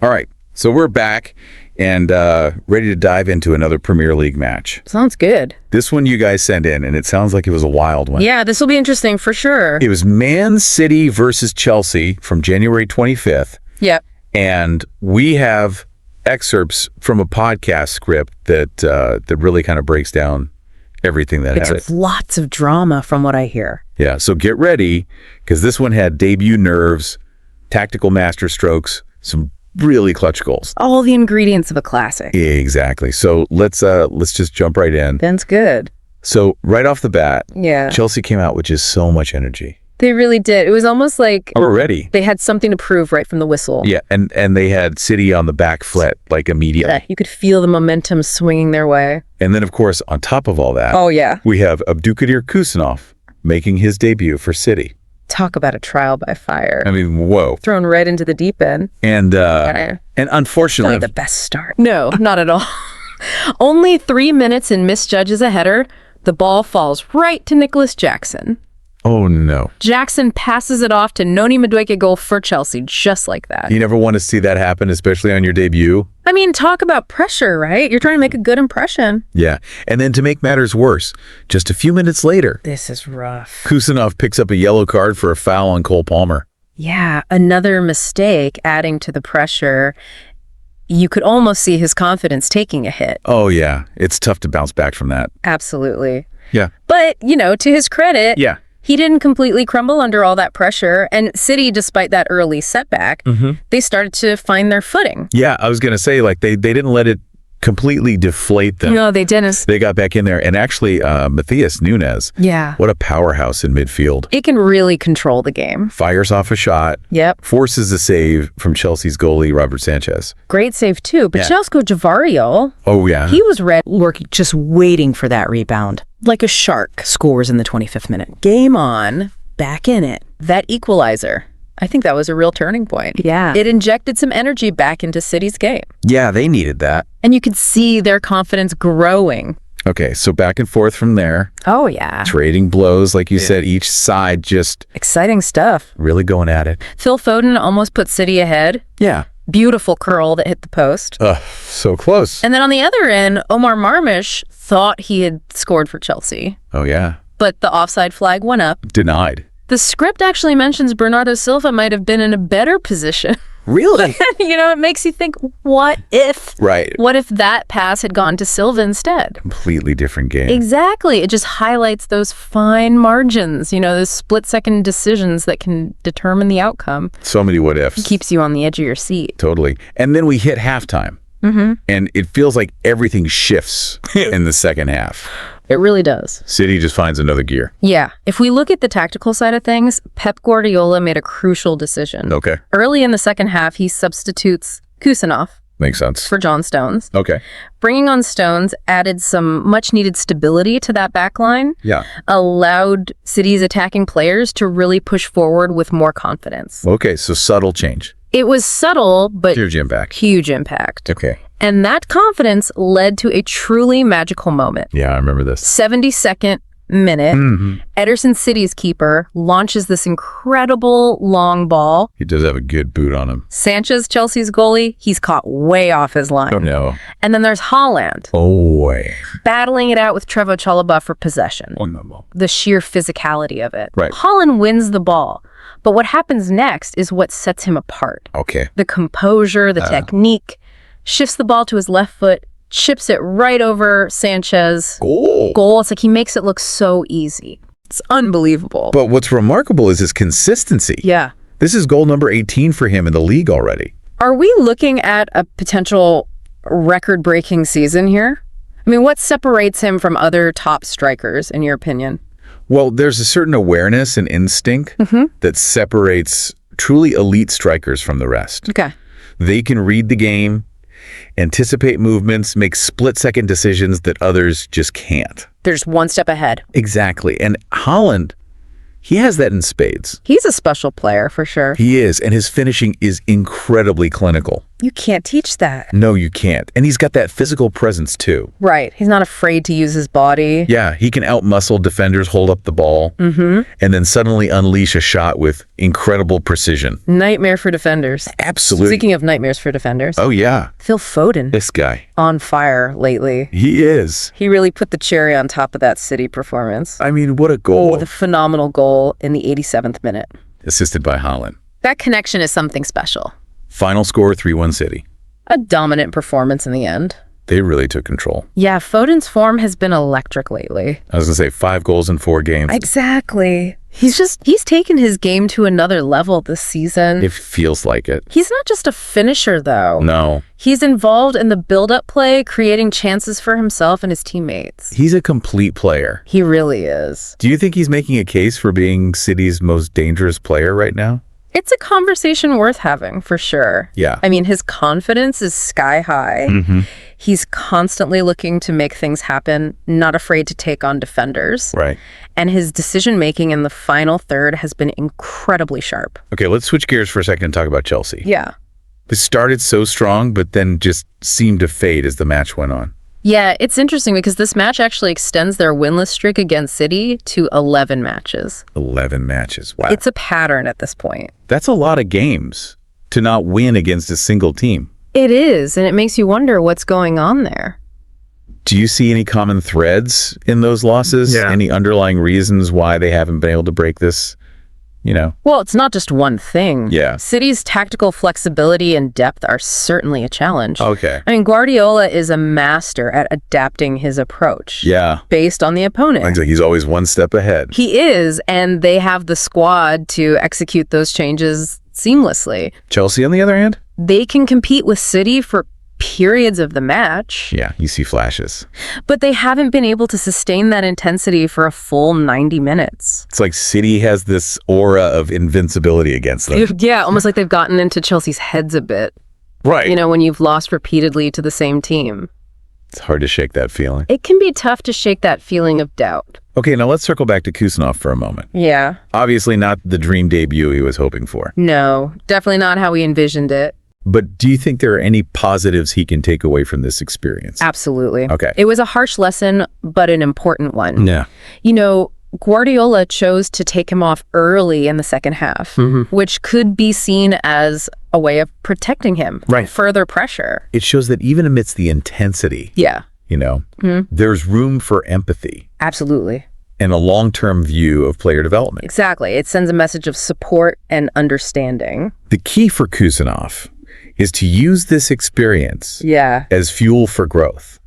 All right, so we're back and ready to dive into another Premier League match. Sounds good. This one you guys sent in, and it sounds like it was a wild one. Yeah, this will be interesting for sure. It was Man City versus Chelsea from January 25th. Yep. And we have excerpts from a podcast script that really kind of breaks down everything that happened. It's lots of drama from what I hear. Yeah, so get ready, because this one had debut nerves, tactical masterstrokes, some really clutch goals. All the ingredients of a classic. Exactly. So let's just jump right in. That's good. So right off the bat, Yeah. Chelsea came out with just so much energy. They really did. It was almost like Already. they had something to prove right from the whistle. Yeah, and they had City on the back foot like immediately. Yeah, you could feel the momentum swinging their way. And then, of course, on top of all that, Oh, yeah. we have Abdukodir Khusanov making his debut for City. Talk about a trial by fire. I mean, whoa. Thrown right into the deep end. And Not unfortunately, the best start. No, not at all. Only 3 minutes and misjudges a header. The ball falls right to Nicholas Jackson. oh no. Jackson passes it off to Noni Madueke goal for Chelsea, just like that. You never want to see that happen, especially on your debut. I mean, talk about pressure, right? You're trying to make a good impression. Yeah. And then to make matters worse, just a few minutes later, This is rough. Khusanov picks up a yellow card for a foul on Cole Palmer. Yeah, another mistake adding to the pressure. You could almost see his confidence taking a hit. Oh, yeah. It's tough to bounce back from that. Absolutely. Yeah. But, to his credit, Yeah. he didn't completely crumble under all that pressure. And City, despite that early setback, they started to find their footing. Yeah, I was going to say, like, they didn't let it completely deflate them. No, they didn't. They got back in there. And actually, Matthias Nunes, Yeah. what a powerhouse in midfield. It can really control the game. Fires off a shot, Yep. forces a save from Chelsea's goalie, Robert Sanchez. Great save, too. But Yeah. Chelsea's Gvardiol, Oh, yeah. he was red, working, just waiting for that rebound. Like a shark. Scores in the 25th minute. Game on. Back in it. That equalizer. I think that was a real turning point. Yeah. It injected some energy back into City's game. Yeah, they needed that. And you could see their confidence growing. Okay, so back and forth from there, Oh, yeah. trading blows, like you said, each side just Exciting stuff. really going at it. Phil Foden almost put City ahead. Yeah. Beautiful curl that hit the post. So close. And then on the other end, Omar Marmish thought he had scored for Chelsea. Oh, yeah. But the offside flag went up. Denied. The script actually mentions Bernardo Silva might have been in a better position. Really? It makes you think, what if? Right. What if that pass had gone to Silva instead? Completely different game. Exactly. It just highlights those fine margins, those split-second decisions that can determine the outcome. So many what ifs. Keeps you on the edge of your seat. Totally. And then we hit halftime. And it feels like everything shifts in the second half. It really does. City just finds another gear. Yeah. If we look at the tactical side of things, Pep Guardiola made a crucial decision. Okay. Early in the second half, he substitutes Khusanov Makes sense. for John Stones. Okay. Bringing on Stones added some much-needed stability to that back line, Yeah. allowed City's attacking players to really push forward with more confidence. Okay, so subtle change. It was subtle, but Huge impact. huge impact. Okay. And that confidence led to a truly magical moment. Yeah, I remember this. 72nd minute, Ederson City's keeper launches this incredible long ball. He does have a good boot on him. Sanchez, Chelsea's goalie, he's caught way off his line. Oh, no. And then there's Haaland, Oh, boy. battling it out with Trevoh Chalobah for possession. Oh, no. The sheer physicality of it. Right. Haaland wins the ball. But what happens next is what sets him apart. Okay. The composure, the technique, shifts the ball to his left foot, chips it right over Sanchez. Goal. It's like he makes it look so easy. It's unbelievable. But what's remarkable is his consistency. Yeah. This is goal number 18 for him in the league already. Are we looking at a potential record-breaking season here? I mean, what separates him from other top strikers, in your opinion? Well, there's a certain awareness and instinct that separates truly elite strikers from the rest. Okay. They can read the game, anticipate movements, make split-second decisions that others just can't. They're just one step ahead. Exactly. And Haaland, he has that in spades. He's a special player, for sure. He is, and his finishing is incredibly clinical. You can't teach that. No, you can't. And he's got that physical presence too. Right. He's not afraid to use his body. Yeah, he can outmuscle defenders, hold up the ball, and then suddenly unleash a shot with incredible precision. Nightmare for defenders. Absolutely. Speaking of nightmares for defenders. Oh, yeah. Phil Foden. This guy. On fire lately. He is. He really put the cherry on top of that City performance. I mean, what a goal. With a phenomenal goal in the 87th minute. Assisted by Haaland. That connection is something special. Final score 3-1 City. A dominant performance in the end. They really took control. Yeah, Foden's form has been electric lately. I was going to say 5 goals in 4 games. Exactly. He's taken his game to another level this season. It feels like it. He's not just a finisher, though. No. He's involved in the build-up play, creating chances for himself and his teammates. He's a complete player. He really is. Do you think he's making a case for being City's most dangerous player right now? It's a conversation worth having, for sure. Yeah. I mean, his confidence is sky high. He's constantly looking to make things happen, not afraid to take on defenders. Right. And his decision-making in the final third has been incredibly sharp. Okay, let's switch gears for a second and talk about Chelsea. Yeah. They started so strong, but then just seemed to fade as the match went on. Yeah, it's interesting because this match actually extends their winless streak against City to 11 matches. 11 matches. Wow. It's a pattern at this point. That's a lot of games to not win against a single team. It is, and it makes you wonder what's going on there. Do you see any common threads in those losses? Yeah. Any underlying reasons why they haven't been able to break this, Well, it's not just one thing. Yeah. City's tactical flexibility and depth are certainly a challenge. Okay. I mean, Gvardiol is a master at adapting his approach. Yeah. Based on the opponent. Like he's always one step ahead. He is, and they have the squad to execute those changes seamlessly. Chelsea, on the other hand? They can compete with City for periods of the match. Yeah, you see flashes. But they haven't been able to sustain that intensity for a full 90 minutes. It's like City has this aura of invincibility against them. Yeah, almost like they've gotten into Chelsea's heads a bit. Right. When you've lost repeatedly to the same team. It's hard to shake that feeling. It can be tough to shake that feeling of doubt. Okay, now let's circle back to Khusanov for a moment. Yeah. Obviously not the dream debut he was hoping for. No, definitely not how we envisioned it. But do you think there are any positives he can take away from this experience? Absolutely. Okay. It was a harsh lesson, but an important one. Yeah. Gvardiol chose to take him off early in the second half, which could be seen as a way of protecting him. Right. Further pressure. It shows that even amidst the intensity, Yeah, there's room for empathy absolutely. and a long-term view of player development. Exactly. It sends a message of support and understanding. The key for Khusanov is to use this experience Yeah. as fuel for growth.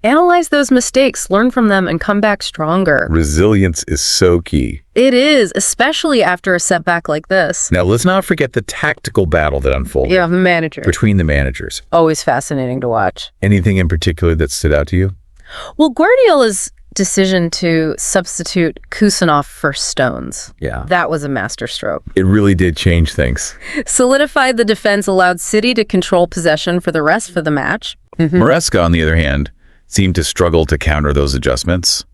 Analyze those mistakes, learn from them, and come back stronger. Resilience is so key. It is, especially after a setback like this. Now, let's not forget the tactical battle that unfolded Yeah, the manager. between the managers. Always fascinating to watch. Anything in particular that stood out to you? Well, Gvardiola's decision to substitute Khusanov for Stones. Yeah. That was a masterstroke. It really did change things. Solidified the defense, allowed City to control possession for the rest of the match. Maresca, on the other hand, seemed to struggle to counter those adjustments.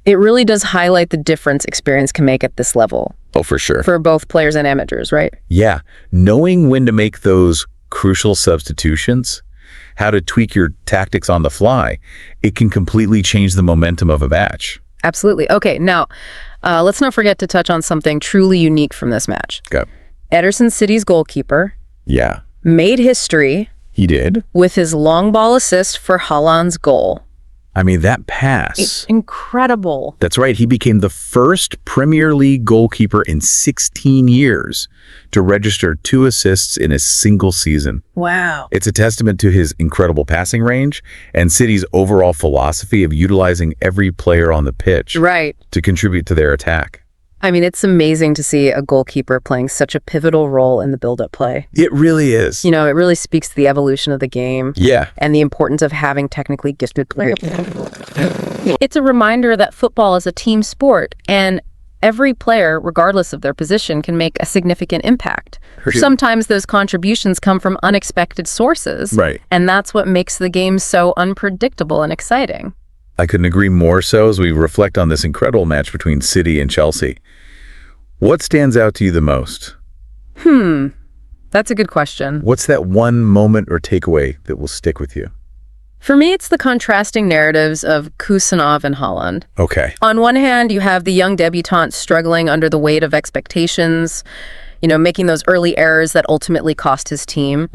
It really does highlight the difference experience can make at this level. Oh, for sure. For both players and amateurs, right? Yeah. Knowing when to make those crucial substitutions, how to tweak your tactics on the fly, it can completely change the momentum of a match. Absolutely. Okay, now, let's not forget to touch on something truly unique from this match. Okay. Ederson, City's goalkeeper, Yeah. made history He did. with his long ball assist for Haaland's goal. I mean, that pass. Incredible. That's right. He became the first Premier League goalkeeper in 16 years to register 2 assists in a single season. Wow. It's a testament to his incredible passing range and City's overall philosophy of utilizing every player on the pitch Right. to contribute to their attack. I mean, it's amazing to see a goalkeeper playing such a pivotal role in the build-up play. It really is. It really speaks to the evolution of the game. Yeah. And the importance of having technically gifted players. It's a reminder that football is a team sport, and every player, regardless of their position, can make a significant impact. For sure. Sometimes those contributions come from unexpected sources. Right. And that's what makes the game so unpredictable and exciting. I couldn't agree more so as we reflect on this incredible match between City and Chelsea. What stands out to you the most? That's a good question. What's that one moment or takeaway that will stick with you? For me, it's the contrasting narratives of Khusanov and Haaland. Okay. On one hand, you have the young debutant struggling under the weight of expectations, making those early errors that ultimately cost his team.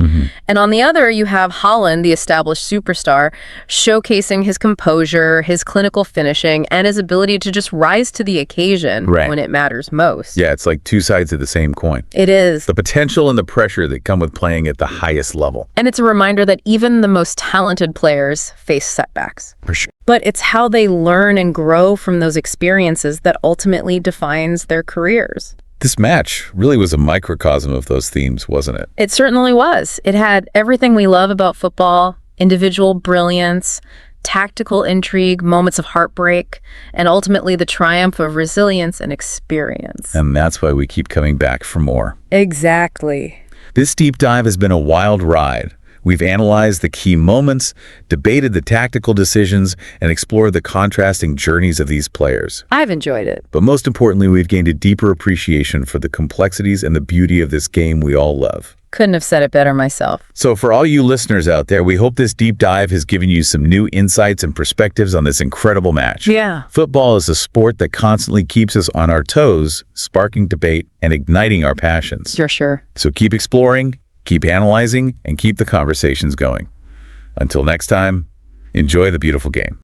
And on the other, you have Haaland, the established superstar, showcasing his composure, his clinical finishing, and his ability to just rise to the occasion when it matters most. Yeah, it's like two sides of the same coin. It is. The potential and the pressure that come with playing at the highest level. And it's a reminder that even the most talented players face setbacks. For sure. But it's how they learn and grow from those experiences that ultimately defines their careers. This match really was a microcosm of those themes, wasn't it? It certainly was. It had everything we love about football: individual brilliance, tactical intrigue, moments of heartbreak, and ultimately the triumph of resilience and experience. And that's why we keep coming back for more. Exactly. This deep dive has been a wild ride. We've analyzed the key moments, debated the tactical decisions, and explored the contrasting journeys of these players. I've enjoyed it. But most importantly, we've gained a deeper appreciation for the complexities and the beauty of this game we all love. Couldn't have said it better myself. So for all you listeners out there, we hope this deep dive has given you some new insights and perspectives on this incredible match. Yeah. Football is a sport that constantly keeps us on our toes, sparking debate and igniting our passions. You're sure. So keep exploring, keep analyzing, and keep the conversations going. Until next time, enjoy the beautiful game.